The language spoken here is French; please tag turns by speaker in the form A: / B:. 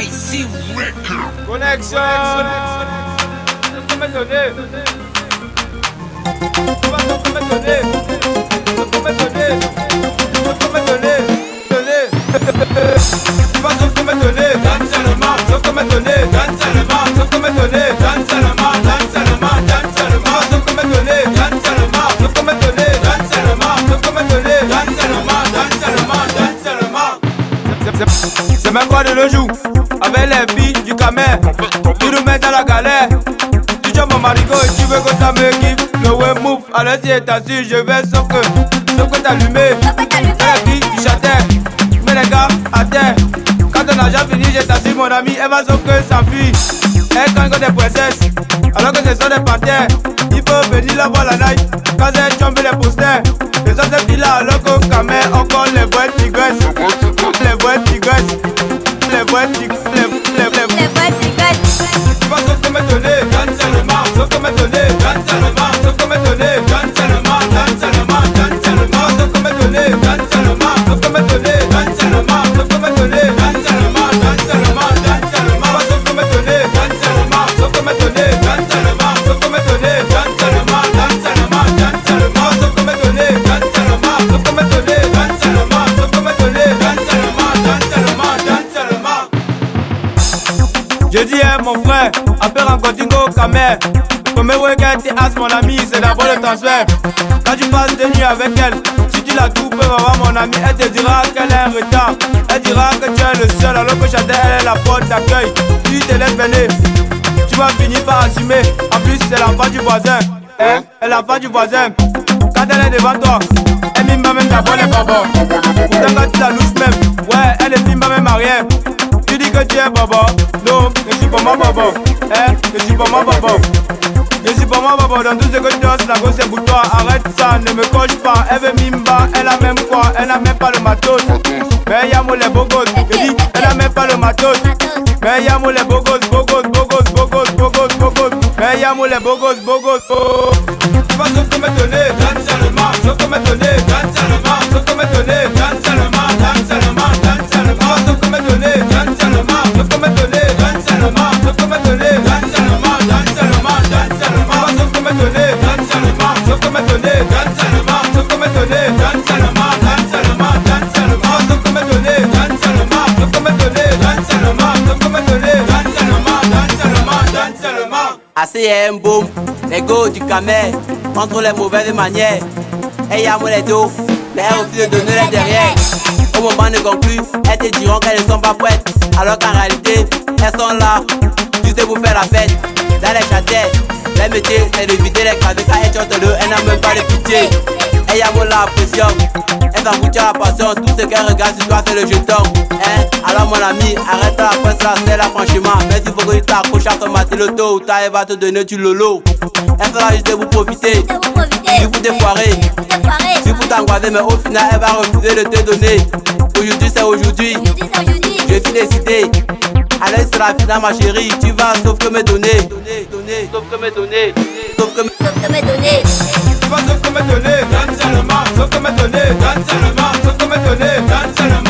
A: IC Record.
B: Connexion. Sauf que me donner. Sauf que me donner. Sauf que me donner. Sauf que me donner. Donner. Sauf que me donner. Donne seulement. Sauf que me donner. Donne seulement. Sauf que me donner. Donne seulement. Donne seulement. Donne seulement. Sauf que me donner. Donne seulement. Sauf que me donner. Donne seulement. Sauf que me donner. Donne seulement. Donne seulement. Donne seulement. C'est même pas de le jour. Avec les filles du camel, tu nous mets dans la galère. Tu joues mon marigot et tu veux que ça me kiffe. Le way move, alors si t'as su, je vais sauf que t'allumer. Elle qui tu chantais, mets les gars à terre. Quand on a déjà fini, j'ai t'assure mon ami, elle va sauf que s'enfuit. Elle gagne comme des princesses, alors que ce sont des panthères. Il faut venir la voir la night, quand elle tombe les posters. Les autres filles là, alors qu'au camel, encore les boîtes tigresses. Les boîtes tigresses. Les boîtes tigresses. Sauf que me donner, donne seulement. Sauf que me donner, donne seulement. Sauf que me donner, donne seulement. Donne seulement, donne seulement. Sauf que me donner, donne seulement. Sauf que me donner, donne seulement. Sauf que me donner, donne seulement. Donne seulement, donne seulement. Sauf que me donner, donne seulement. Sauf que me donner, donne seulement. Sauf que me donner, donne seulement. Donne seulement, donne seulement. Sauf que me donner, donne seulement. Sauf que me donner, donne seulement. Sauf que me donner, donne seulement. Donne seulement, donne seulement. Je dis mon frère, appelle un contingo camère. Comme regarde tes as mon ami, c'est d'abord le transfert. Quand tu passes de nuit avec elle, si tu la coupes, maman mon ami, elle te dira qu'elle est en retard. Elle dira que tu es le seul alors que Chadel elle est la porte d'accueil. Si tu te laisses venir, tu vas finir par assumer. En plus c'est l'enfant du voisin, hein, elle est l'enfant du voisin. Quand elle est devant toi, elle mime même d'abord les bonbons. Pourtant quand tu la louches même, ouais, elle ne mime même à rien. Tu dis que tu es bobo, non, je suis pas mon bobo, hein, je suis pas mon bobo. Je suis pas mon bobo, dans tout ce que tu as, la grosse c'est pour toi. Arrête ça, ne me coche pas, elle veut mimba, elle a même quoi, elle n'a même pas le matos. Mais y'a moi les bogos, je dis, elle a même pas le matos. Mais y'a moi les bogos, bogos, bogos, bogos, bogos, bogos. Mais y'a moi les bogos, bogos, bogos. Tu vas sauf que me donner, donne seulement, sauf que me donner, donne seulement, sauf que me donner, donne seulement, donne seulement, donne seulement, sauf que me donner, donne seulement, sauf que me donner, donne seulement, sauf que me donner, donne seulement, donne seulement, donne seulement, sauf que me donner, donne seulement, sauf que me donner, donne seulement, sauf que me donner, donne seulement, donne seulement, donne seulement, sauf que me donner, donne seulement, sauf que me donner, donne seulement, sauf que me donner, donne seulement, donne seulement, donne seulement.
C: ACM boom, les go du camel, contre les mauvaises manières. Et y'a moi les dos, mais elles refusent de donner les derrière. Au moment de conclure, elles te diront qu'elles ne sont pas prêtes, alors qu'en réalité, elles sont là, juste pour faire la fête. Dans les châtaignes, les métiers, c'est de vider les cadres, quand elles chantent le, elles n'ont même pas de pitié. Et y'a moi la pression, elles s'en foutent à la passion, tout ce qu'elles regardent sur toi c'est le jeton. Hein? Alors mon ami, arrête la presse là, c'est là franchement. Mais il faut que tu t'accroches à ton matin, le taux ou elle va te donner du lolo. Elles sont là juste pour profiter, juste pour te foirer, juste pour t'angoisser, mais au final elle va refuser de te donner. Aujourd'hui c'est aujourd'hui, je suis décidé. Allez c'est la finale ma chérie, tu vas sauf que me donner, sauf que me donner, sauf que me donner.
B: Tu vas sauf que me donner, donne seulement, sauf que me donner, donne seulement, sauf que me donner, donne seulement.